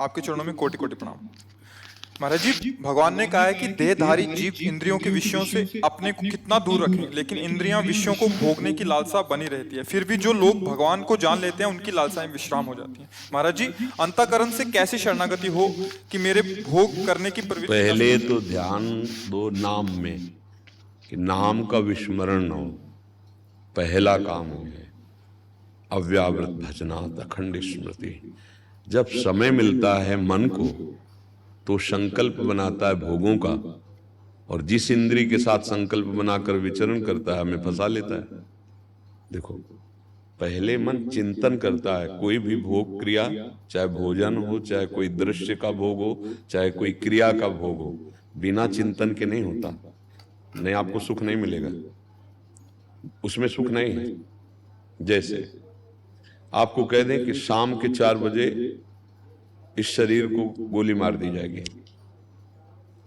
आपके चरणों में कोटि कोटि प्रणाम। महाराज जी, भगवान ने कहा है कि देहधारी जीव इंद्रियों के विषयों से अपने को कितना दूर रखें, लेकिन इंद्रियां विषयों को भोगने की लालसा बनी रहती है। फिर भी जो लोग भगवान को जान लेते हैं उनकी लालसाएं विश्राम हो जाती हैं। महाराज जी, अंतःकरण से कैसे शरणागति हो कि मेरे भोग करने की प्रवृत्ति नष्ट पहले हो तो जाए? ध्यान दो नाम में, कि नाम का विस्मरण न हो। पहला काम है अव्यावृत भजनात् अखंड स्मृति। जब समय मिलता है मन को तो संकल्प बनाता है भोगों का, और जिस इंद्री के साथ संकल्प बनाकर विचरण करता है हमें फंसा लेता है। देखो, पहले मन चिंतन करता है, कोई भी भोग क्रिया, चाहे भोजन हो, चाहे कोई दृश्य का भोग हो, चाहे कोई क्रिया का भोग हो, बिना चिंतन के नहीं होता। नहीं, आपको सुख नहीं मिलेगा, उसमें सुख नहीं है। जैसे आपको कह दें कि शाम के 4 बजे इस शरीर को गोली मार दी जाएगी,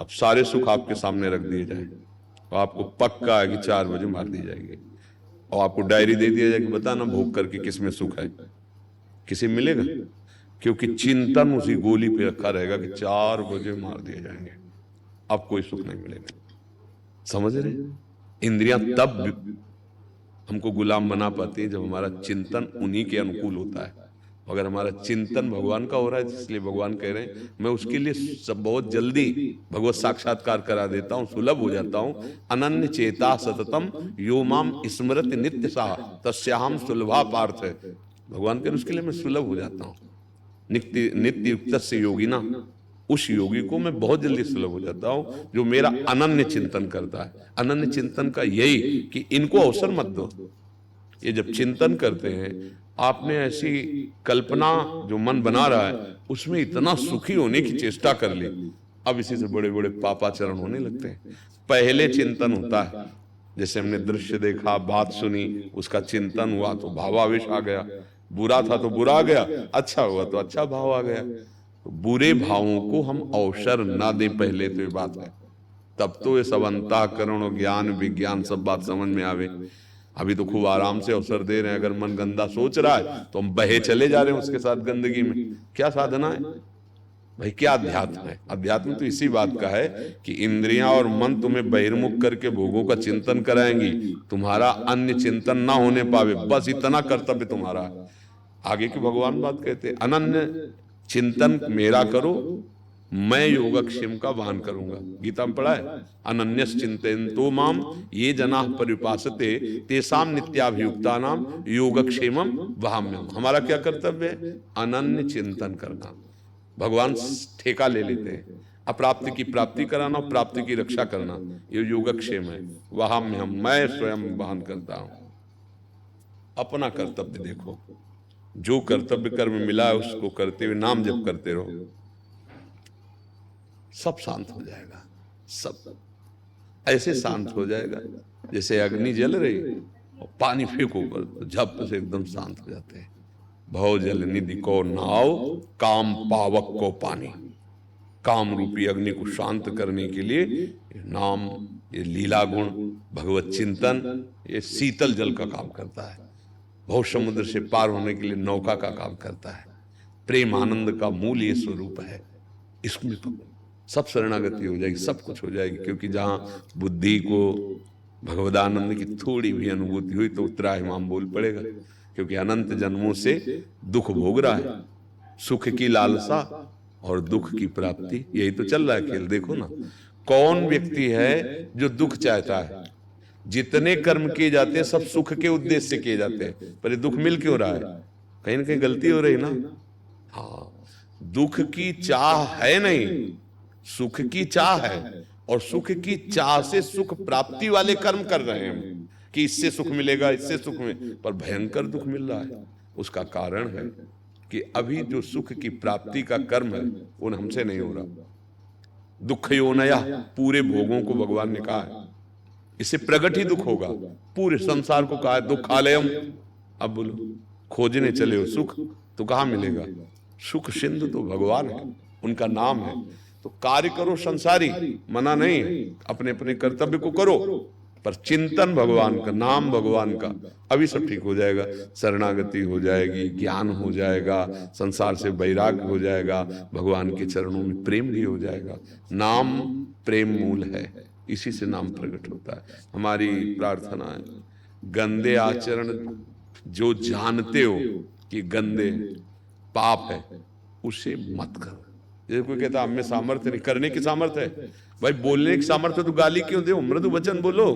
अब सारे सुख आपके सामने रख दिए जाए, तो आपको पक्का है कि 4 बजे मार दी जाएगी, और आपको डायरी दे दिया जाएगी, बताना भोग करके किसमें सुख है। किसी मिलेगा? क्योंकि चिंतन उसी गोली पे रखा रहेगा कि 4 बजे मार दिए जाएंगे, अब कोई सुख नहीं मिलेगा। समझ रहे? इंद्रियां तब हमको गुलाम बना पाती है जब हमारा चिंतन उन्हीं के अनुकूल होता है। अगर हमारा चिंतन भगवान का हो रहा है, इसलिए भगवान कह रहे हैं मैं उसके लिए सब बहुत जल्दी भगवत साक्षात्कार करा देता हूँ, सुलभ हो जाता हूँ। अनन्य चेता सततम यो माम स्मृति नित्य सा तस्याहम सुलभा पार्थ है। भगवान कह रहे उसके लिए मैं सुलभ हो जाता हूँ। नित्य नित्य युक्त से योगी ना, उस योगी को मैं बहुत जल्दी सुलभ हो जाता हूं जो मेरा अनन्य चिंतन करता है। अनन्य चिंतन का यही कि इनको अवसर मत दो। ये जब चिंतन करते हैं, आपने ऐसी कल्पना जो मन बना रहा है उसमें इतना सुखी होने की चेष्टा कर ली, अब इसी से बड़े बड़े पापाचरण होने लगते हैं। पहले चिंतन होता है, जैसे हमने दृश्य देखा, बात सुनी, उसका चिंतन हुआ तो भावावेश आ गया, बुरा था तो बुरा आ गया, अच्छा हुआ तो अच्छा भाव आ गया। तो बुरे भावों को हम अवसर ना दें पहले, तो ये बात है, तब तो ये सब अंतःकरण और ज्ञान विज्ञान सब बात समझ में आवे। अभी तो खूब आराम से अवसर दे रहे हैं। अगर मन गंदा सोच रहा है तो हम बहे चले जा रहे हैं उसके साथ गंदगी में। क्या साधना है भाई? क्या अध्यात्म है? अध्यात्म तो इसी बात का है कि इंद्रियां और मन तुम्हें बहिर्मुख करके भोगों का चिंतन कराएंगी, तुम्हारा अन्य चिंतन ना होने पावे, बस इतना कर्तव्य तुम्हारा है। आगे की भगवान बात कहते, अनन्य चिंतन मेरा करो, मैं योगक्षेम का वाहन करूंगा। गीता में पढ़ा है, अनन्यस चिंतयन्तो माम ये जनाः पर्युपासते तेषां नित्याभियुक्तानां योगक्षेमं वहाम्यहम्। हमारा क्या कर्तव्य है? अनन्य चिंतन करना। भगवान ठेका ले लेते हैं, अप्राप्ति की प्राप्ति कराना, प्राप्ति की रक्षा करना, ये योगक्षेम है। वहाम्यहम्, मैं स्वयं वाहन करता हूं। अपना कर्तव्य देखो, जो कर्तव्य कर्म मिला है उसको करते हुए नाम जप करते रहो, सब शांत हो जाएगा। सब ऐसे शांत हो जाएगा जैसे अग्नि जल रही और पानी फेंको ऊपर तो झप से एकदम शांत हो जाते हैं। भव जल निधि को नाव, काम पावक को पानी। काम रूपी अग्नि को शांत करने के लिए नाम, ये लीला गुण, भगवत चिंतन, ये शीतल जल का काम करता है। भव समुद्र से पार होने के लिए नौका का काम करता है। प्रेम आनंद का मूल ये स्वरूप है। इसमें तो सब शरणागति हो जाएगी, सब कुछ हो जाएगी। क्योंकि जहां बुद्धि को भगवदानंद की थोड़ी भी अनुभूति हुई तो त्राहिमाम बोल पड़ेगा। क्योंकि अनंत जन्मों से दुख भोग रहा है, सुख की लालसा और दुख की प्राप्ति, यही तो चल रहा है खेल। देखो ना, कौन व्यक्ति है जो दुख चाहता है? जितने कर्म किए जाते हैं सब सुख के उद्देश्य से किए जाते हैं, पर ये दुख मिल क्यों रहा है? कहीं ना कहीं गलती हो रही ना। हाँ, दुख की चाह है नहीं, सुख की चाह है, और सुख की चाह से सुख प्राप्ति वाले कर्म कर रहे हैं हम कि इससे सुख मिलेगा, इससे सुख में, पर भयंकर दुख मिल रहा है। उसका कारण है कि अभी जो सुख की प्राप्ति का कर्म है वो हमसे नहीं हो रहा। दुख योनया, पूरे भोगों को भगवान ने कहा है, इससे प्रगट ही दुख होगा। पूरे संसार को कहा है दुखालयम। अब बोलो, खोजने चले हो सुख तो कहां मिलेगा? सुख सिंधु तो भगवान है, उनका नाम है। तो कार्य करो संसारी, मना नहीं, अपने अपने कर्तव्य को करो, पर चिंतन भगवान का, नाम भगवान का, अभी सब ठीक हो जाएगा। शरणागति हो जाएगी, ज्ञान हो जाएगा, संसार से वैराग्य हो जाएगा, भगवान के चरणों में प्रेम भी हो जाएगा। नाम प्रेम मूल है, इसी से नाम प्रकट होता है। हमारी प्रार्थना है, गंदे आचरण जो जानते हो कि गंदे पाप है, उसे मत करो। जैसे कोई कहता हम में सामर्थ्य नहीं, करने की सामर्थ्य है भाई, बोलने की सामर्थ्य तो गाली क्यों दो, मृदु वचन बोलो।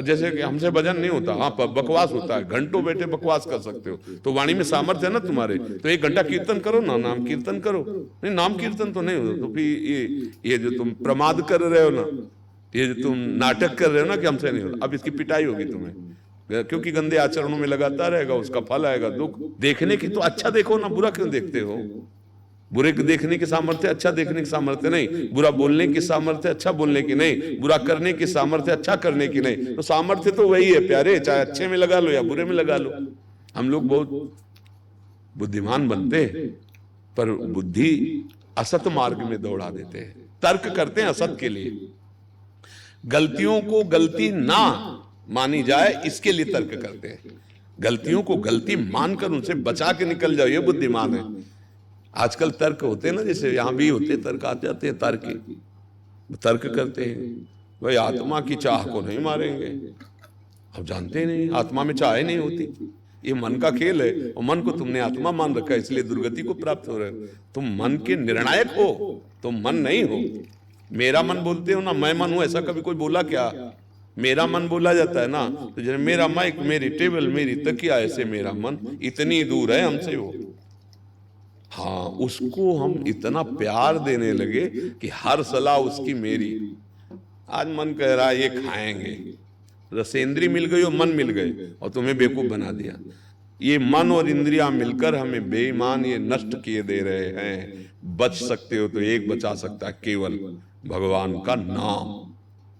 जैसे कि हमसे भजन नहीं होता, हाँ बकवास होता है, घंटों बैठे बकवास कर सकते हो, तो वाणी में सामर्थ्य है ना तुम्हारे, तो 1 घंटा कीर्तन करो ना, नाम कीर्तन करो। नहीं, नाम कीर्तन तो नहीं होता, तो फिर ये जो तुम प्रमाद कर रहे हो ना, ये जो तुम नाटक कर रहे हो ना कि हमसे नहीं होता, अब इसकी पिटाई होगी तुम्हें, क्योंकि गंदे आचरणों में लगाता रहेगा, उसका फल आएगा दुख। देखने की तो अच्छा देखो ना, बुरा क्यों देखते हो? बुरे को देखने की सामर्थ्य, अच्छा देखने की सामर्थ्य नहीं, बुरा बोलने की सामर्थ्य, अच्छा बोलने की नहीं, बुरा करने की सामर्थ्य, अच्छा करने की नहीं। तो सामर्थ्य तो वही है प्यारे, चाहे अच्छे में लगा लो या बुरे में लगा लो। हम लोग बहुत बुद्धिमान बनते हैं, पर बुद्धि असत मार्ग में दौड़ा देते हैं, तर्क करते हैं असत के लिए। गलतियों को गलती ना मानी जाए इसके लिए तर्क करते हैं, गलतियों को गलती मानकर उनसे बचा के निकल जाओ, ये बुद्धिमान है। आजकल तर्क होते हैं ना, जैसे यहां भी होते, तर्क आते जाते हैं, तर्क करते हैं, भाई आत्मा की चाह को नहीं मारेंगे। अब जानते नहीं, आत्मा में चाह नहीं होती, ये मन का खेल है, और मन को तुमने आत्मा मान रखा है, इसलिए दुर्गति को प्राप्त हो रहे हो। तुम मन के निर्णायक हो, तुम मन नहीं हो। मेरा मन बोलते हो ना, मैं मन हूं, ऐसा कभी कोई बोला क्या? मेरा मन बोला जाता है ना, तो जैसे मेरा माइक, मेरी टेबल, मेरी तकिया, ऐसे मेरा मन इतनी दूर है हमसे वो। हाँ, उसको हम इतना प्यार देने लगे कि हर सलाह उसकी मेरी। आज मन कह रहा है ये खाएंगे, रसेंद्री मिल गई और मन मिल गए और तुम्हें बेवकूफ बना दिया। ये मन और इंद्रियां मिलकर हमें बेईमान ये नष्ट किए दे रहे हैं। बच सकते हो तो एक बचा सकता है, केवल भगवान का नाम।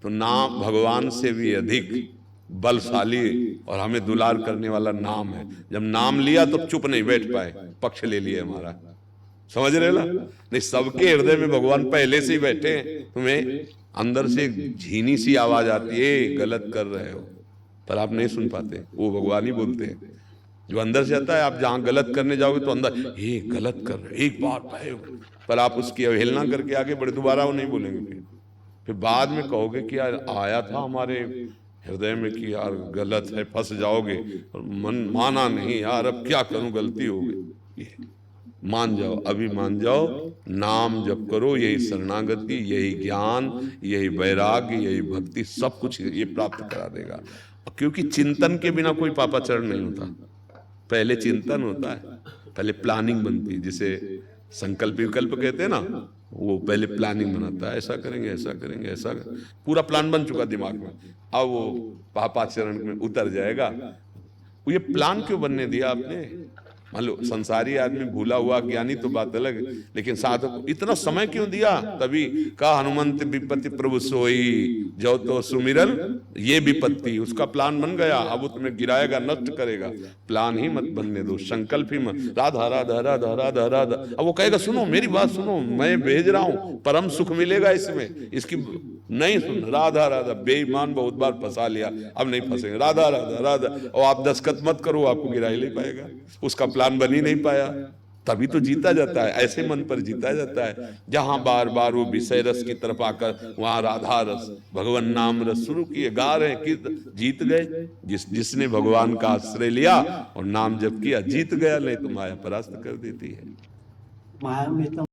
तो नाम भगवान से भी अधिक बलशाली और हमें दुलार करने वाला नाम है। जब नाम लिया तो चुप नहीं बैठ पाए, पक्ष ले लिया हमारा, समझ रहे ना? नहीं, सबके हृदय में भगवान पहले से ही बैठे हैं। तुम्हें अंदर से झीनी सी आवाज आती है, गलत कर रहे हो, पर आप नहीं सुन पाते, वो भगवान ही बोलते हैं। जो अंदर से आता है, आप जहां गलत करने जाओगे तो अंदर ये गलत कर रहे, एक बार कहे, पर आप उसकी अवहेलना करके आगे बढ़े, दोबारा वो नहीं बोलेंगे। फिर बाद में कहोगे कि यार आया था हमारे हृदय में कि यार गलत है, फंस जाओगे, और मन माना नहीं, यार अब क्या करूं, गलती हो गई। मान जाओ, अभी मान जाओ, नाम जप करो, यही शरणागति, यही ज्ञान, यही वैराग्य, यही भक्ति, सब कुछ ये प्राप्त करा देगा। क्योंकि चिंतन के बिना कोई पापाचरण नहीं होता, पहले चिंतन होता है, पहले प्लानिंग बनती है, जिसे संकल्प विकल्प कहते हैं ना, वो पहले प्लानिंग बनाता है, ऐसा करेंगे, ऐसा करेंगे, ऐसा पूरा प्लान बन चुका दिमाग में, अब वो पापाचरण में उतर जाएगा। ये प्लान क्यों बनने दिया आपने? मान लो संसारी आदमी भूला हुआ ज्ञानी तो बात अलग, लेकिन साधक को इतना समय क्यों दिया? तभी का हनुमंत विपत्ति प्रभु सोई, जो तो सुमिरन ये विपत्ति, उसका प्लान बन गया, अब वो तुम्हें गिराएगा, नष्ट करेगा। प्लान ही मत बनने दो, संकल्प ही मत, राधा राधा राधा राधा राधा। अब वो कहेगा सुनो मेरी बात सुनो, मैं भेज रहा हूं, परम सुख मिलेगा इसमें, इसकी नहीं सुन, राधा राधा। बेईमान बहुत बार फंसा लिया, अब नहीं फंसेंगे, राधा राधा राधा। और आप दस्तखत मत करो, आपको गिरा ही नहीं पाएगा, उसका प्लान बन ही नहीं पाया। तभी तो जीता जाता है, ऐसे मन पर जीता जाता है जहां बार बार वो विषय रस की तरफ आकर, वहां राधा रस, भगवान नाम रस शुरू किए, गा रहे हैं, जीत गए। जिसने भगवान का आश्रय लिया और नाम जप किया, जीत गया, नहीं तो माया परास्त कर देती है। माया में तो